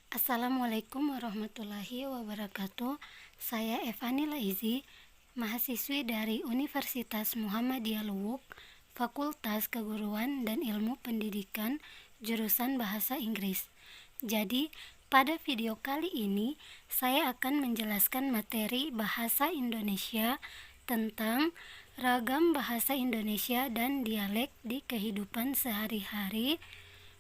Assalamualaikum warahmatullahi wabarakatuh. Saya Evani Laizi, mahasiswi dari Universitas Muhammadiyah Luwuk, Fakultas Keguruan dan Ilmu Pendidikan, jurusan Bahasa Inggris. Jadi, pada video kali ini saya akan menjelaskan materi bahasa Indonesia tentang ragam bahasa Indonesia dan dialek di kehidupan sehari-hari,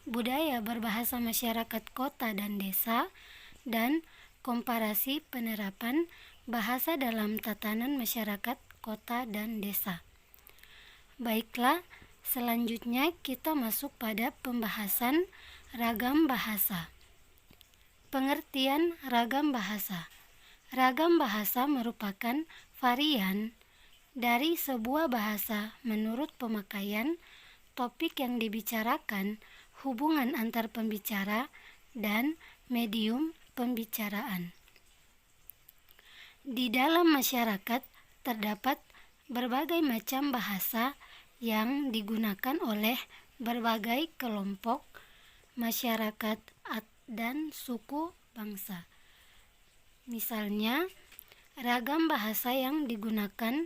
budaya berbahasa masyarakat kota dan desa, dan komparasi penerapan bahasa dalam tatanan masyarakat kota dan desa. Baiklah, selanjutnya kita masuk pada pembahasan ragam bahasa. Pengertian ragam bahasa. Ragam bahasa merupakan varian dari sebuah bahasa menurut pemakaian, topik yang dibicarakan, hubungan antar pembicara, dan medium pembicaraan. Di dalam masyarakat terdapat berbagai macam bahasa yang digunakan oleh berbagai kelompok masyarakat dan suku bangsa. Misalnya, ragam bahasa yang digunakan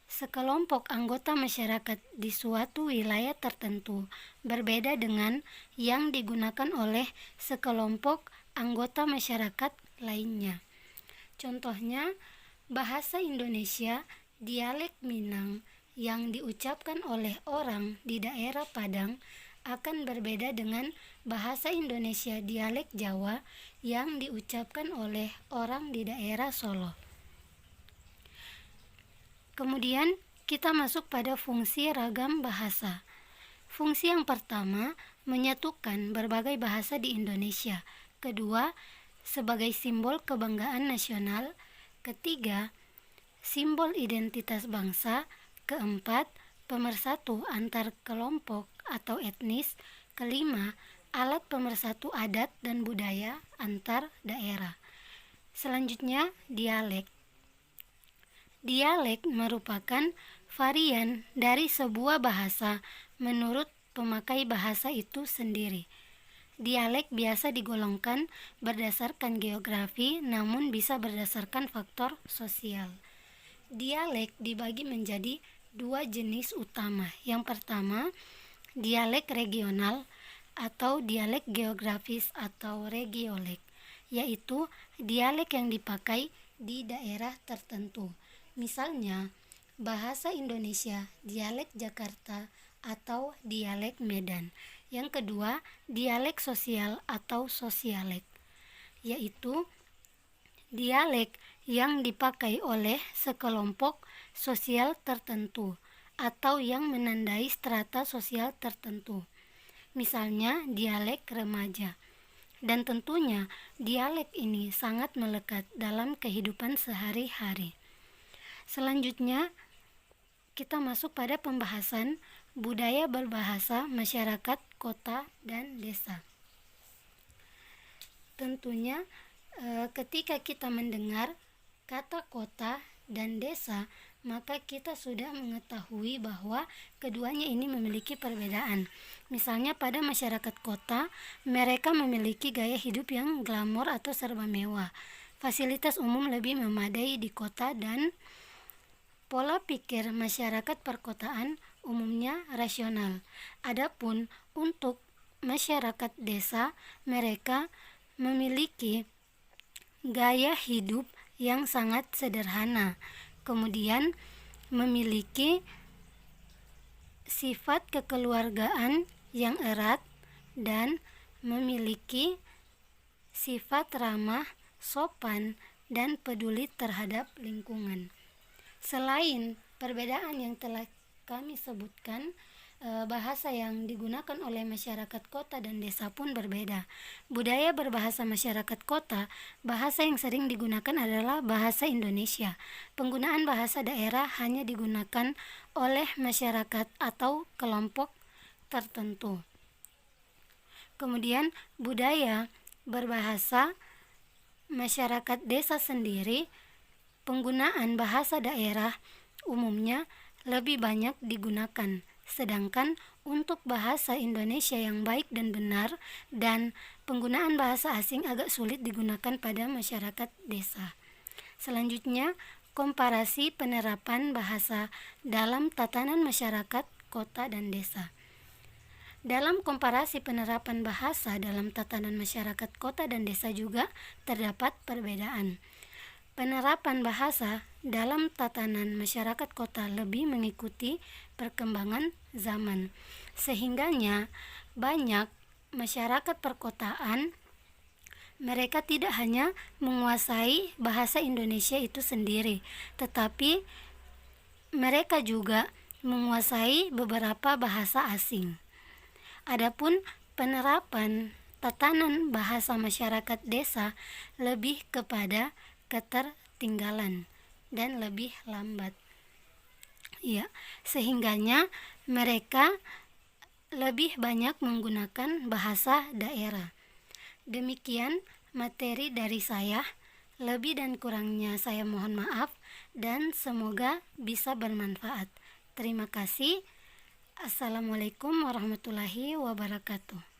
sekelompok anggota masyarakat di suatu wilayah tertentu berbeda dengan yang digunakan oleh sekelompok anggota masyarakat lainnya. Contohnya, bahasa Indonesia dialek Minang yang diucapkan oleh orang di daerah Padang akan berbeda dengan bahasa Indonesia dialek Jawa yang diucapkan oleh orang di daerah Solo. Kemudian kita masuk pada fungsi ragam bahasa. Fungsi yang pertama, menyatukan berbagai bahasa di Indonesia. Kedua, sebagai simbol kebanggaan nasional. Ketiga, simbol identitas bangsa. Keempat, pemersatu antar kelompok atau etnis. Kelima, alat pemersatu adat dan budaya antar daerah. Selanjutnya, dialek. Dialek merupakan varian dari sebuah bahasa menurut pemakai bahasa itu sendiri. Dialek biasa digolongkan berdasarkan geografi, namun bisa berdasarkan faktor sosial. Dialek dibagi menjadi dua jenis utama. Yang pertama, dialek regional atau dialek geografis atau regiolek, yaitu dialek yang dipakai di daerah tertentu. Misalnya, bahasa Indonesia dialek Jakarta atau dialek Medan. Yang kedua, dialek sosial atau sosialek, yaitu dialek yang dipakai oleh sekelompok sosial tertentu atau yang menandai strata sosial tertentu. Misalnya, dialek remaja. Dan tentunya, dialek ini sangat melekat dalam kehidupan sehari-hari. Selanjutnya, kita masuk pada pembahasan budaya berbahasa masyarakat kota dan desa. Tentunya, ketika kita mendengar kata kota dan desa, maka kita sudah mengetahui bahwa keduanya ini memiliki perbedaan. Misalnya pada masyarakat kota, mereka memiliki gaya hidup yang glamor atau serba mewah. Fasilitas umum lebih memadai di kota dan pola pikir masyarakat perkotaan umumnya rasional. Adapun untuk masyarakat desa, mereka memiliki gaya hidup yang sangat sederhana, kemudian memiliki sifat kekeluargaan yang erat dan memiliki sifat ramah, sopan, dan peduli terhadap lingkungan. Selain perbedaan yang telah kami sebutkan, bahasa yang digunakan oleh masyarakat kota dan desa pun berbeda. Budaya berbahasa masyarakat kota, bahasa yang sering digunakan adalah bahasa Indonesia. Penggunaan bahasa daerah hanya digunakan oleh masyarakat atau kelompok tertentu. Kemudian, budaya berbahasa masyarakat desa sendiri, penggunaan bahasa daerah umumnya lebih banyak digunakan, sedangkan untuk bahasa Indonesia yang baik dan benar dan penggunaan bahasa asing agak sulit digunakan pada masyarakat desa. Selanjutnya, komparasi penerapan bahasa dalam tatanan masyarakat kota dan desa. Dalam komparasi penerapan bahasa dalam tatanan masyarakat kota dan desa juga terdapat perbedaan. Penerapan bahasa dalam tatanan masyarakat kota lebih mengikuti perkembangan zaman, sehingganya banyak masyarakat perkotaan mereka tidak hanya menguasai bahasa Indonesia itu sendiri, tetapi mereka juga menguasai beberapa bahasa asing. Adapun penerapan tatanan bahasa masyarakat desa lebih kepada ketertinggalan dan lebih lambat. Ya, sehingganya mereka lebih banyak menggunakan bahasa daerah. Demikian materi dari saya. Lebih dan kurangnya saya mohon maaf dan semoga bisa bermanfaat. Terima kasih. Assalamualaikum warahmatullahi wabarakatuh.